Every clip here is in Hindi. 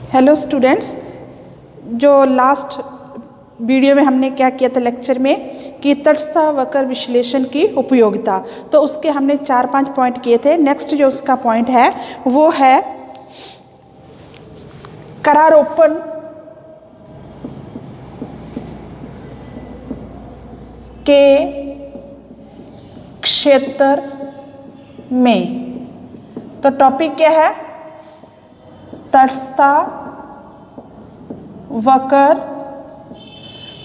हेलो स्टूडेंट्स, जो लास्ट वीडियो में हमने क्या किया था लेक्चर में कि तटस्थ वक्र विश्लेषण की उपयोगिता, तो उसके हमने 4-5 पॉइंट किए थे। नेक्स्ट जो उसका पॉइंट है वो है करारोपण के क्षेत्र में। तो टॉपिक क्या है? तटस्थ वक्र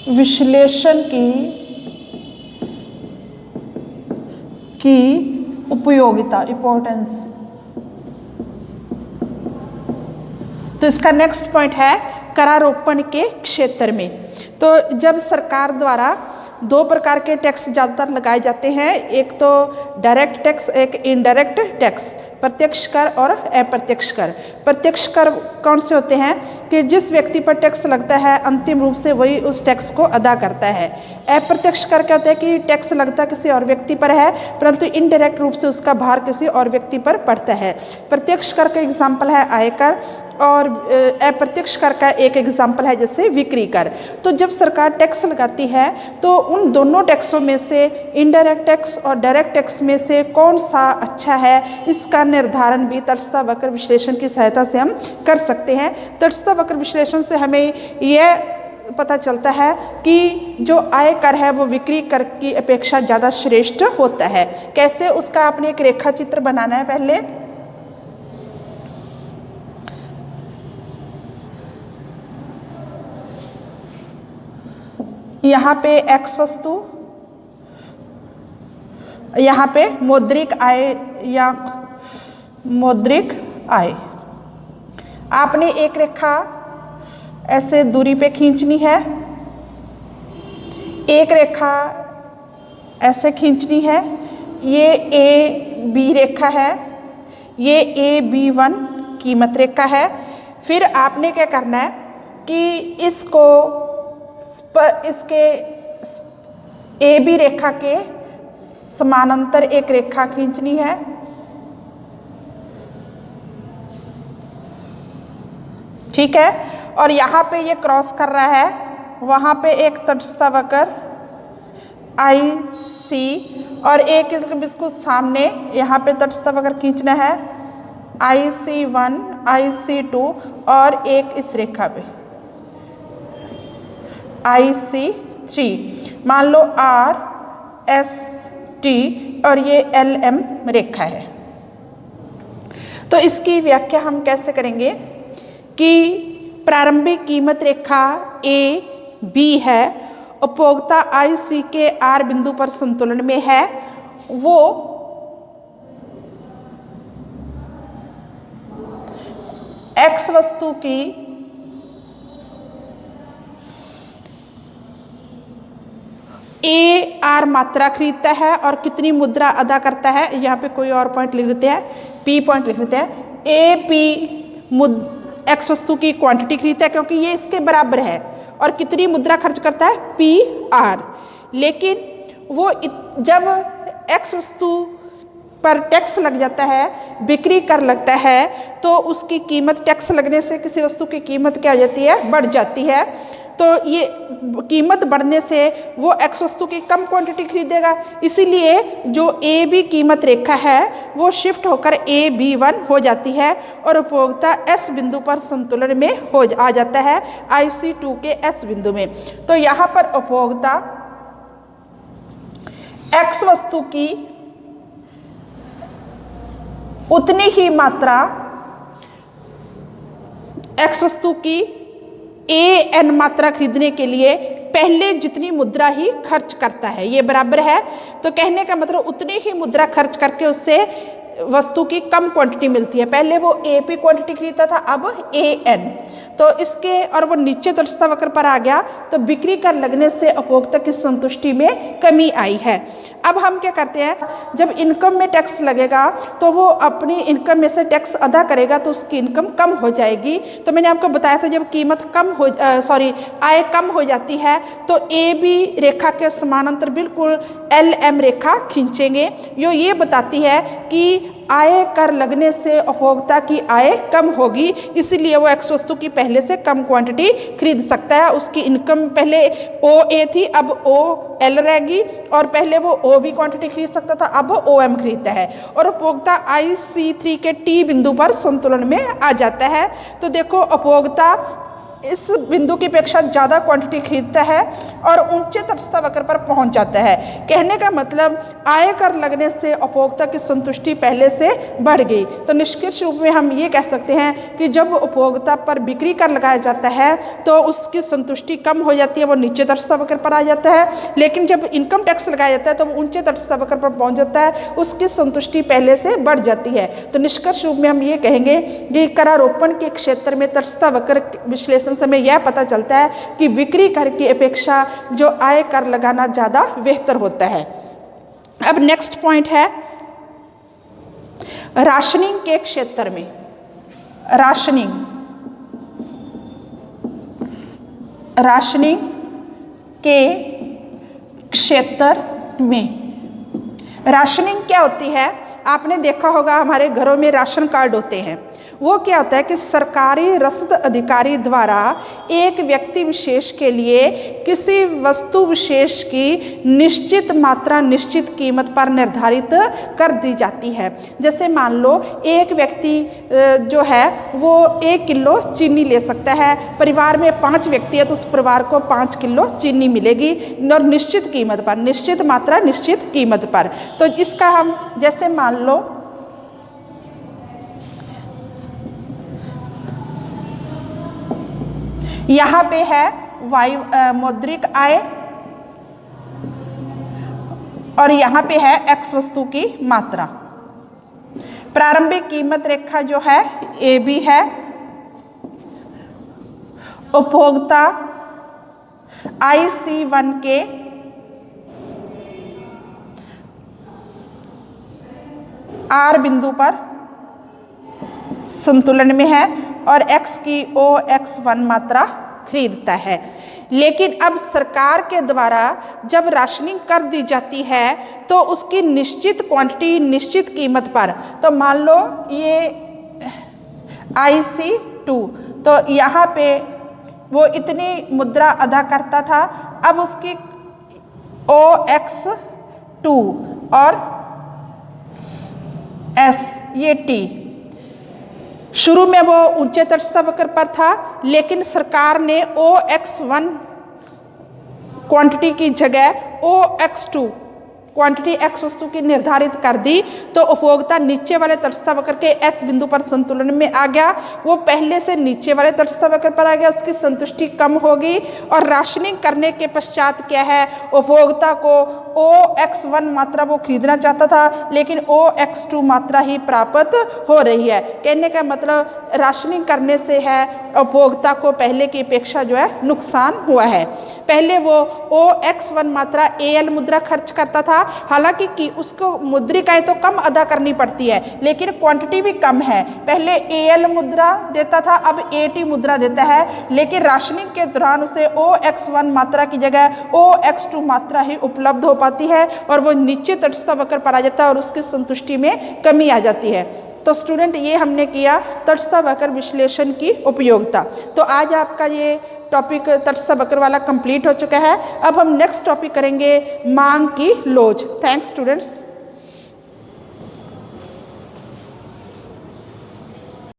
विश्लेषण की उपयोगिता, इंपॉर्टेंस। तो इसका नेक्स्ट पॉइंट है करारोपण के क्षेत्र में। तो जब सरकार द्वारा दो प्रकार के टैक्स ज़्यादातर लगाए जाते हैं, एक तो डायरेक्ट टैक्स, एक इनडायरेक्ट टैक्स, प्रत्यक्ष कर और अप्रत्यक्ष कर। प्रत्यक्ष कर कौन से होते हैं कि जिस व्यक्ति पर टैक्स लगता है अंतिम रूप से वही उस टैक्स को अदा करता है। अप्रत्यक्ष कर क्या होता है कि टैक्स लगता किसी और व्यक्ति पर है परंतु इनडायरेक्ट रूप से उसका भार किसी और व्यक्ति पर पड़ता है। प्रत्यक्ष कर का एग्जाम्पल है आयकर और अप्रत्यक्ष कर का एक एग्जाम्पल है जैसे बिक्री कर। तो जब सरकार टैक्स लगाती है तो उन दोनों टैक्सों में से इनडायरेक्ट टैक्स और डायरेक्ट टैक्स में से कौन सा अच्छा है, इसका निर्धारण भी तटस्थ वक्र विश्लेषण की सहायता से हम कर सकते हैं। तटस्थ वक्र विश्लेषण से हमें यह पता चलता है कि जो आय कर है वो बिक्री कर की अपेक्षा ज़्यादा श्रेष्ठ होता है। कैसे, उसका आपने एक रेखा चित्र बनाना है। पहले यहाँ पे एक्स वस्तु, यहाँ पे मौद्रिक आय या मौद्रिक आय। आपने एक रेखा ऐसे दूरी पे खींचनी है, एक रेखा ऐसे खींचनी है। ये ए बी रेखा है, ये AB1 कीमत रेखा है। फिर आपने क्या करना है कि इसको इसके AB रेखा के समानांतर एक रेखा खींचनी है। ठीक है, और यहाँ पे ये क्रॉस कर रहा है, वहाँ पे एक तटस्थ वक्र IC और एक बिल्कुल सामने यहाँ पे तटस्थ वक्र खींचना है IC1, IC2 और एक इस रेखा पे IC3। मान लो RST और ये LM रेखा है। तो इसकी व्याख्या हम कैसे करेंगे कि प्रारंभिक कीमत रेखा AB है, उपभोक्ता IC के R बिंदु पर संतुलन में है, वो X वस्तु की AR मात्रा खरीदता है और कितनी मुद्रा अदा करता है। यहाँ पे कोई और पॉइंट लिख देते हैं, P पॉइंट लिख देते हैं। AP X वस्तु की क्वांटिटी खरीदता है क्योंकि ये इसके बराबर है, और कितनी मुद्रा खर्च करता है PR। लेकिन वो जब X वस्तु पर टैक्स लग जाता है, बिक्री कर लगता है, तो उसकी कीमत टैक्स लगने से किसी वस्तु की कीमत क्या हो जाती है, बढ़ जाती है। तो ये कीमत बढ़ने से वो X वस्तु की कम क्वांटिटी खरीदेगा, इसीलिए जो AB कीमत रेखा है वो शिफ्ट होकर AB1 हो जाती है और उपभोक्ता S बिंदु पर संतुलन में आ जाता है IC2 के S बिंदु में। तो यहाँ पर उपभोक्ता X वस्तु की उतनी ही मात्रा, X वस्तु की AN मात्रा खरीदने के लिए पहले जितनी मुद्रा ही खर्च करता है, ये बराबर है। तो कहने का मतलब उतनी ही मुद्रा खर्च करके उससे वस्तु की कम क्वांटिटी मिलती है। पहले वो AP क्वांटिटी खरीदता था, अब AN। तो इसके और वो नीचे तटस्थ वक्र पर आ गया, तो बिक्री कर लगने से उपभोक्ता की संतुष्टि में कमी आई है। अब हम क्या करते हैं, जब इनकम में टैक्स लगेगा तो वो अपनी इनकम में से टैक्स अदा करेगा तो उसकी इनकम कम हो जाएगी। तो मैंने आपको बताया था जब कीमत कम हो आय कम हो जाती है तो AB रेखा के समानांतर बिल्कुल LM रेखा खींचेंगे। ये बताती है कि आय कर लगने से उपभोक्ता की आय कम होगी, इसलिए वो एक्स वस्तु की पहले से कम क्वांटिटी खरीद सकता है। उसकी इनकम पहले ओ ए थी, अब ओ एल रहेगी, और पहले वो ओ बी क्वांटिटी खरीद सकता था, अब ओ एम खरीदता है, और उपभोक्ता IC3 के टी बिंदु पर संतुलन में आ जाता है। तो देखो उपभोक्ता इस बिंदु की अपेक्षा ज़्यादा क्वांटिटी खरीदता है और ऊंचे तटस्थ वक्र पर पहुंच जाता है। कहने का मतलब आय कर लगने से उपभोक्ता की संतुष्टि पहले से बढ़ गई। तो निष्कर्ष रूप में हम ये कह सकते हैं कि जब उपभोक्ता पर बिक्री कर लगाया जाता है तो उसकी संतुष्टि कम हो जाती है, वो नीचे तटस्थ वक्र पर आ जाता है। लेकिन जब इनकम टैक्स लगाया जाता है तो वो ऊंचे तटस्थ वक्र पर पहुँच जाता है, उसकी संतुष्टि पहले से बढ़ जाती है। तो निष्कर्ष रूप में हम ये कहेंगे कि करारोपण के क्षेत्र में तटस्थ वक्र विश्लेषण से हमें यह पता चलता है कि बिक्री कर की अपेक्षा जो आय कर लगाना ज़्यादा बेहतर होता है। अब नेक्स्ट पॉइंट है राशनिंग के क्षेत्र में। राशनिंग के क्षेत्र में राशनिंग क्या होती है? आपने देखा होगा हमारे घरों में राशन कार्ड होते हैं। वो क्या होता है कि सरकारी रसद अधिकारी द्वारा एक व्यक्ति विशेष के लिए किसी वस्तु विशेष की निश्चित मात्रा निश्चित कीमत पर निर्धारित कर दी जाती है। जैसे मान लो एक व्यक्ति जो है वो 1 किलो चीनी ले सकता है, परिवार में 5 व्यक्ति है तो उस परिवार को 5 किलो चीनी मिलेगी और निश्चित कीमत पर, निश्चित मात्रा निश्चित कीमत पर। तो इसका हम जैसे मान लो यहाँ पे है मौद्रिक आय और यहाँ पे है एक्स वस्तु की मात्रा। प्रारंभिक कीमत रेखा जो है AB है, उपभोक्ता IC1 के R बिंदु पर संतुलन में है और X की OX1 मात्रा खरीदता है। लेकिन अब सरकार के द्वारा जब राशनिंग कर दी जाती है तो उसकी निश्चित क्वांटिटी निश्चित कीमत पर, तो मान लो ये IC2, तो यहाँ पे वो इतनी मुद्रा अदा करता था, अब उसकी OX2 और S ये T, शुरू में वो ऊंचे तटस्थ वक्र पर था, लेकिन सरकार ने OX1 क्वांटिटी की जगह OX2 क्वांटिटी एक्स वस्तु की निर्धारित कर दी, तो उपभोक्ता नीचे वाले तटस्थ वक्र के S बिंदु पर संतुलन में आ गया। वो पहले से नीचे वाले तटस्थ वक्र पर आ गया, उसकी संतुष्टि कम होगी। और राशनिंग करने के पश्चात क्या है, उपभोक्ता को OX1 मात्रा वो खरीदना चाहता था, लेकिन OX2 मात्रा ही प्राप्त हो रही है। कहने का मतलब राशनिंग करने से है उपभोक्ता को पहले की अपेक्षा जो है नुकसान हुआ है। पहले वो OX1 मात्रा AL मुद्रा खर्च करता था, हालांकि कि उसको मुद्रिकाएं तो कम अदा करनी पड़ती है लेकिन क्वांटिटी भी कम है। पहले AL मुद्रा देता था, अब AT मुद्रा देता है, लेकिन राशनिंग के दौरान उसे OX1 मात्रा की जगह OX2 मात्रा ही उपलब्ध हो पाती है और वो नीचे तटस्थ वक्र पर आ जाता है और उसकी संतुष्टि में कमी आ जाती है। तो स्टूडेंट ये हमने किया तटस्थ वक्र विश्लेषण की उपयोगिता। तो आज आपका ये टॉपिक तटस्थ वक्र वाला कंप्लीट हो चुका है। अब हम नेक्स्ट टॉपिक करेंगे मांग की लोच। Thanks students.